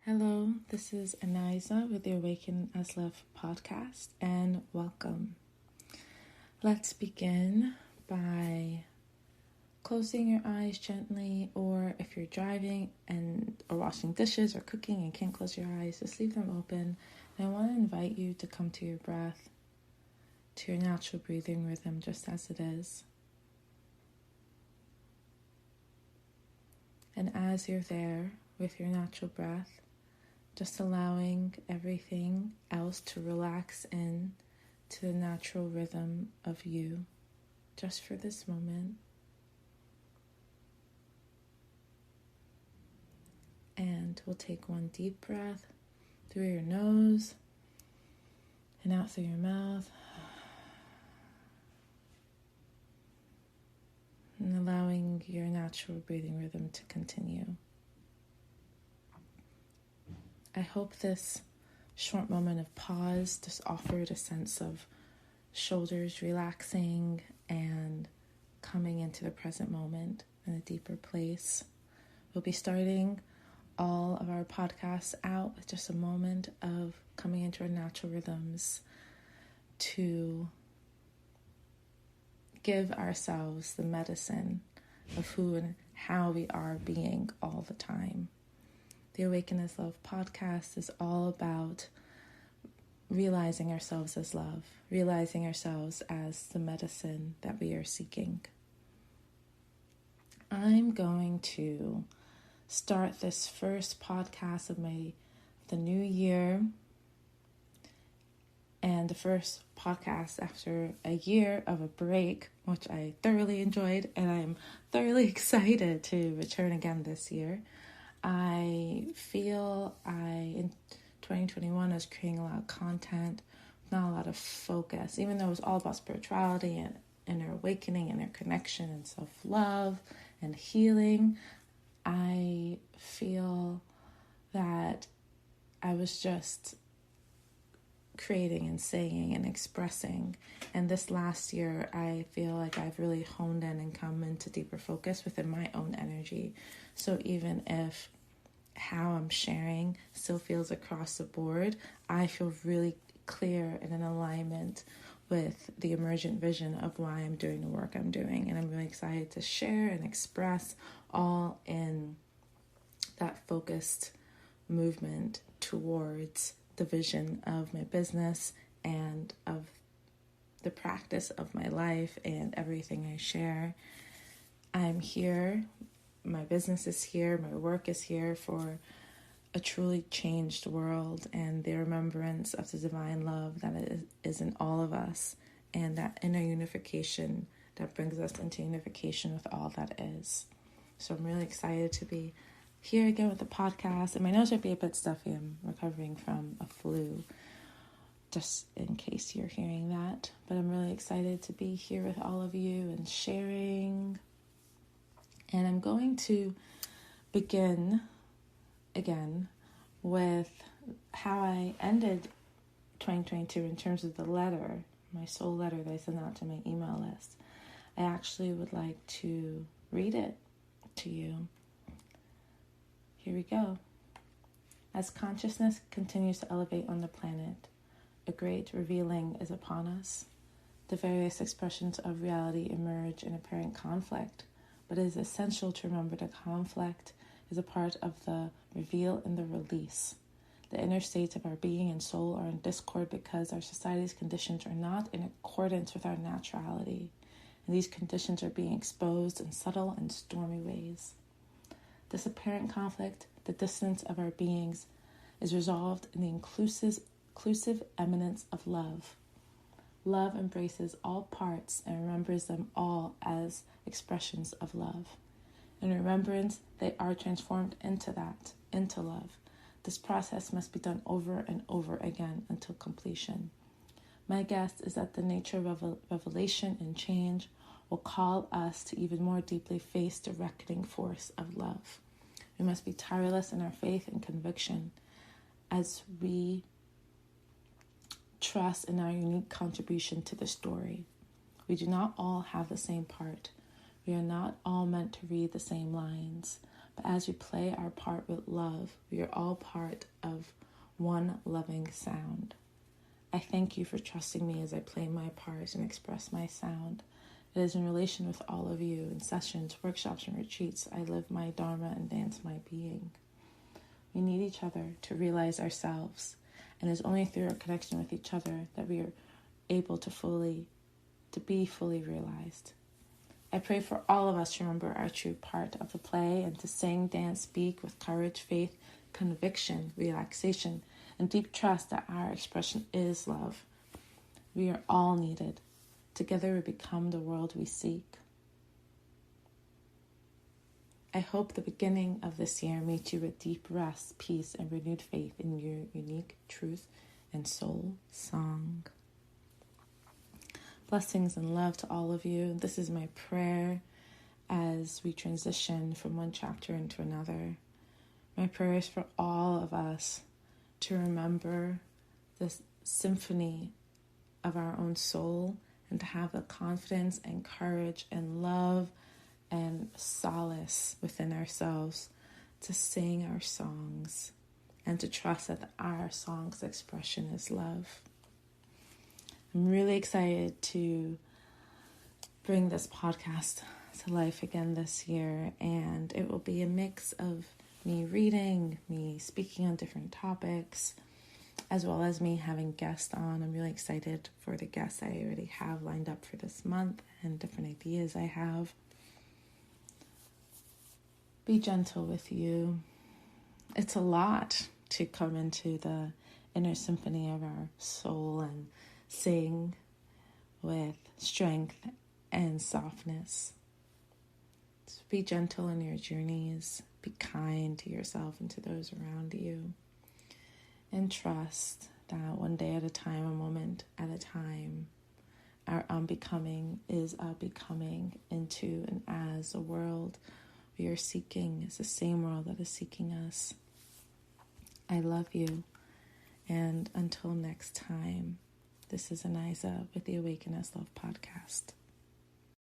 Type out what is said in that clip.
Hello, this is Aniza with the Awaken As Love podcast, and welcome. Let's begin by closing your eyes gently, or if you're driving or washing dishes or cooking and can't close your eyes, just leave them open. And I want to invite you to come to your breath, to your natural breathing rhythm, just as it is. And as you're there with your natural breath, just allowing everything else to relax in to the natural rhythm of you, just for this moment. And we'll take one deep breath through your nose and out through your mouth. And allowing your natural breathing rhythm to continue. I hope this short moment of pause just offered a sense of shoulders relaxing and coming into the present moment in a deeper place. We'll be starting all of our podcasts out with just a moment of coming into our natural rhythms to give ourselves the medicine of who and how we are being all the time. The Awaken As Love podcast is all about realizing ourselves as love, realizing ourselves as the medicine that we are seeking. I'm going to start this first podcast of the new year, and the first podcast after a year of a break, which I thoroughly enjoyed, and I'm thoroughly excited to return again this year. I feel in 2021 I was creating a lot of content, not a lot of focus, even though it was all about spirituality and inner awakening, inner connection and self-love and healing. I feel that I was just creating and saying and expressing. And this last year, I feel like I've really honed in and come into deeper focus within my own energy. So even if how I'm sharing still feels across the board, I feel really clear and in alignment with the emergent vision of why I'm doing the work I'm doing. And I'm really excited to share and express all in that focused movement towards the vision of my business and of the practice of my life and everything I share. I'm here, my business is here, my work is here for a truly changed world and the remembrance of the divine love that is in all of us, and that inner unification that brings us into unification with all that is. So I'm really excited to be here again with the podcast, and my nose might be a bit stuffy. I'm recovering from a flu, just in case you're hearing that. But I'm really excited to be here with all of you and sharing. And I'm going to begin again with how I ended 2022 in terms of the letter, my soul letter that I sent out to my email list. I actually would like to read it to you. Here we go. As consciousness continues to elevate on the planet, a great revealing is upon us. The various expressions of reality emerge in apparent conflict, but it is essential to remember that conflict is a part of the reveal and the release. The inner states of our being and soul are in discord because our society's conditions are not in accordance with our naturality, and these conditions are being exposed in subtle and stormy ways. This apparent conflict, the dissonance of our beings, is resolved in the inclusive eminence of love. Love embraces all parts and remembers them all as expressions of love. In remembrance, they are transformed into love. This process must be done over and over again until completion. My guess is that the nature of revelation and change will call us to even more deeply face the reckoning force of love. We must be tireless in our faith and conviction as we trust in our unique contribution to the story. We do not all have the same part. We are not all meant to read the same lines, But as we play our part with love, we are all part of one loving sound. I thank you for trusting me as I play my part and express my sound. It is in relation with all of you in sessions, workshops, and retreats I live my Dharma and dance my being. We need each other to realize ourselves, and it is only through our connection with each other that we are able to be fully realized. I pray for all of us to remember our true part of the play and to sing, dance, speak with courage, faith, conviction, relaxation, and deep trust that our expression is love. We are all needed. Together we become the world we seek. I hope the beginning of this year meets you with deep rest, peace, and renewed faith in your unique truth and soul song. Blessings and love to all of you. This is my prayer as we transition from one chapter into another. My prayer is for all of us to remember this symphony of our own soul and to have the confidence and courage and love and solace within ourselves to sing our songs and to trust that our song's expression is love. I'm really excited to bring this podcast to life again this year, and it will be a mix of me reading, me speaking on different topics, as well as me having guests on. I'm really excited for the guests I already have lined up for this month and different ideas I have. Be gentle with you. It's a lot to come into the inner symphony of our soul and sing with strength and softness. So be gentle in your journeys. Be kind to yourself and to those around you. And trust that one day at a time, a moment at a time, our unbecoming is a becoming into and as a world we are seeking is the same world that is seeking us. I love you. And until next time, this is Aniza with the Awaken As Love podcast.